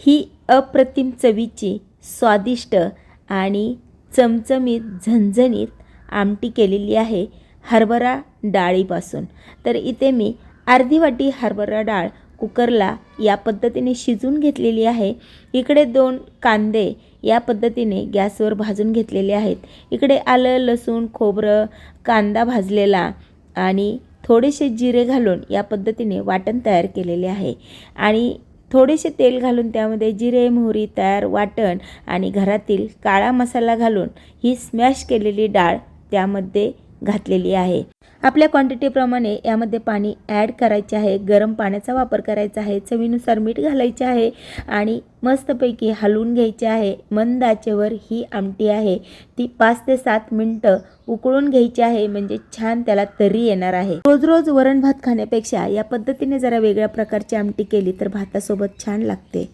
ही अप्रतिम चवीची स्वादिष्ट आणि चमचमीत झणझणीत आमटी केलेली आहे हरभरा डाळीपासून। तर इथे मी अर्धी वाटी हरभरा डाळ कुकरला या पद्धतीने शिजून घेतलेली आहे। इकडे 2 कांदे या पद्धतीने गॅसवर भाजून घेतलेले आहेत। इकडे आलं लसूण खोबरं कांदा भाजलेला आणि थोडेसे जिरे घालून या पद्धतीने वाटण तयार केलेले आहे आणि थोडेसे तेल घालून त्यामध्ये जिरे मोहरी तयार वाटण आणि घरातील काळा मसाला घालून ही स्मॅश केलेली डाळ त्यामध्ये घातलेली आहे। आपल्या क्वांटिटीप्रमाणे यामध्ये पाणी ॲड करायचे आहे। गरम पाण्याचा वापर करायचा आहे। चवीनुसार मीठ घालायचे आहे आणि मस्तपैकी हलवून घ्यायचे आहे। मंद आचेवर ही आमटी आहे ती 5 ते 7 मिनिटं उकळून घ्यायची आहे, म्हणजे छान त्याला तरी येणार आहे। रोज रोज वरण भात खाण्यापेक्षा या पद्धतीने जरा वेगळ्या प्रकारची आमटी केली तर भातासोबत छान लागते।